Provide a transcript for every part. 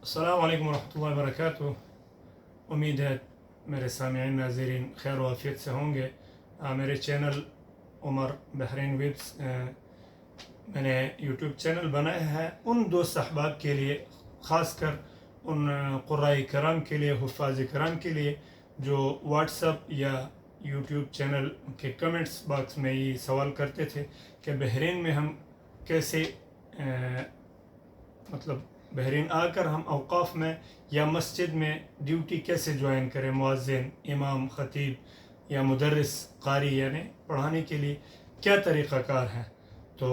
अस्सलाम वालेकुम रहमतुल्लाहि व बरकातुहू। उम्मीद है मेरे सामईन नाज़रीन खैर वाफ़ियत से होंगे। मेरे चैनल उमर बहरीन वेब्स मैंने यूट्यूब चैनल बनाया है उन दोस्त अहबाब के लिए, ख़ास कर उन क़ुर्राए किराम के लिए, हुफ़ाज़ किराम के लिए जो व्हाट्सअप या यूट्यूब चैनल के कमेंट्स बॉक्स में ये सवाल करते थे कि बहरीन में हम कैसे मतलब बहरीन आकर हम औक़ाफ़ में या मस्जिद में ड्यूटी कैसे ज्वाइन करें, मुअज़्ज़िन, इमाम, ख़तीब या मुदर्रिस, क़ारी यानी पढ़ाने के लिए क्या तरीक़ाकार है। तो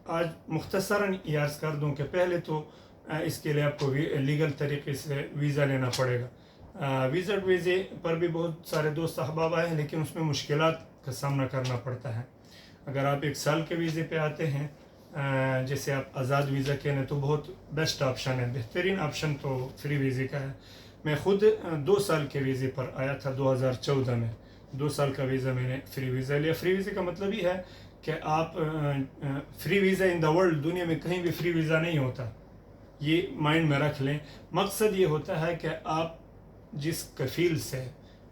आज मुख्तसरन ये अर्ज़ कर दूँ कि पहले तो इसके लिए आपको लीगल तरीक़े से वीज़ा लेना पड़ेगा। वीज़े पर भी बहुत सारे दोस्त अहबाब आए हैं, लेकिन उसमें मुश्किलात का सामना करना पड़ता है। अगर आप 1 साल के वीज़े पे आते हैं, जैसे आप आज़ाद वीज़ा कहने, तो बहुत बेस्ट ऑप्शन है, बेहतरीन ऑप्शन तो फ्री वीज़े का है। मैं ख़ुद 2 साल के वीज़े पर आया था 2014 में। 2 साल का वीज़ा मैंने फ्री वीज़ा लिया। फ्री वीज़े का मतलब ये है कि आप free visa in the world, दुनिया में कहीं भी फ्री वीज़ा नहीं होता, ये माइंड में रख लें। मकसद ये होता है कि आप जिस कफ़ील से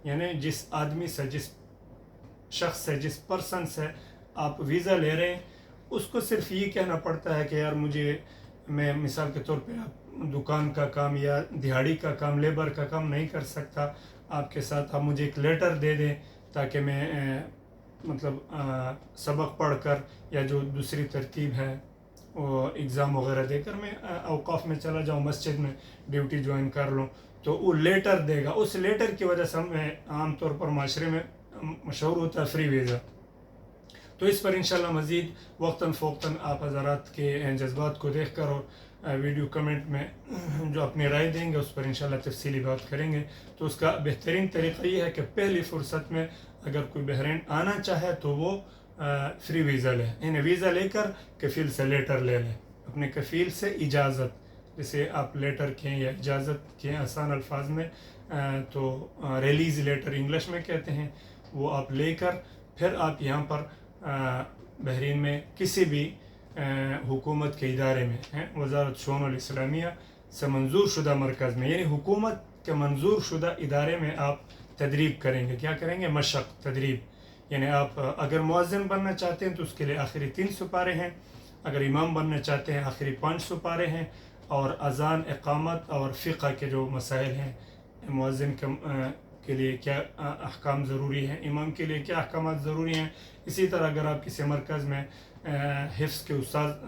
यानी जिस आदमी से, जिस शख्स से, जिस पर्सन से आप वीज़ा ले रहे हैं, उसको सिर्फ ये कहना पड़ता है कि यार मैं मिसाल के तौर पे आप दुकान का काम या दिहाड़ी का काम, लेबर का काम नहीं कर सकता, आपके साथ आप मुझे एक लेटर दे दें ताकि मैं सबक पढ़ कर या जो दूसरी तरतीब है वो एग्ज़ाम वगैरह देकर मैं औक़ाफ़ में चला जाऊँ, मस्जिद में ड्यूटी ज्वाइन कर लूँ। तो वो लेटर देगा, उस लेटर की वजह से हमें आम तौर पर माशरे में मशहूर होता है फ्री वीज़ा। तो इस पर इंशाल्लाह मज़ीद वक्तन फ़ौक़तन आप हज़रात के जज्बात को देख कर और वीडियो कमेंट में जो अपनी राय देंगे उस पर इंशाल्लाह तफ़सीली बात करेंगे। तो उसका बेहतरीन तरीक़ा ये है कि पहली फ़ुर्सत में अगर कोई बहरीन आना चाहे तो वो फ्री वीज़ा ले, यानी वीज़ा लेकर कफ़ील से लेटर ले लें, अपने कफ़ील से इजाज़त, जैसे आप लेटर कहें या इजाज़त कहें आसान अल्फाज में, तो रिलीज़ लेटर इंग्लिश में कहते हैं, वो आप लेकर फिर आप यहाँ पर बहरीन में किसी भी हुकूमत के इदारे में हैं, वज़ारत शऊन इस्लामिया से मंजूर शुदा मरकज़ में, यानी हुकूमत के मंजूर शुदा इदारे में आप तदरीब करेंगे। क्या करेंगे? मशक़, तदरीब। यानी आप अगर मुअज़्ज़िन बनना चाहते हैं तो उसके लिए आखिरी 3 सुपारे हैं, अगर इमाम बनना चाहते हैं आखिरी 5 सुपारे हैं, और अज़ान, इक़ामत और फ़िक़्ह के जो मसाइल हैं, मुअज़्ज़िन के लिए क्या अहकाम ज़रूरी हैं, इमाम के लिए क्या अहकाम ज़रूरी हैं। इसी तरह अगर आप किसी मरकज़ में हिफ्ज़ के उस्ताद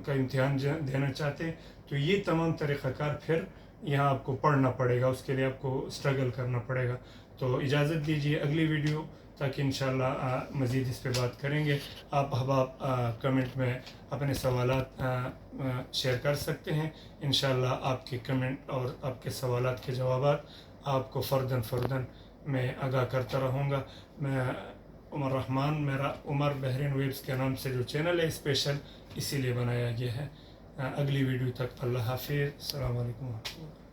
का इम्तिहान देना चाहते हैं तो ये तमाम तरीक़ाकार फिर यहाँ आपको पढ़ना पड़ेगा, उसके लिए आपको स्ट्रगल करना पड़ेगा। तो इजाज़त दीजिए अगली वीडियो ताकि इंशाअल्लाह मज़ीद इस पर बात करेंगे। आप अहबाब कमेंट में अपने सवालात शेयर कर सकते हैं। इंशाअल्लाह आपके कमेंट और आपके सवालात के जवाबात आपको फ़र्दन मैं आगाह करता रहूँगा। मैं उमर रहमान, मेरा उमर बहरीन वेब्स के नाम से जो चैनल है स्पेशल इसीलिए बनाया गया है। अगली वीडियो तक अल्लाह हाफ़िज़। अस्सलामु अलैकुम।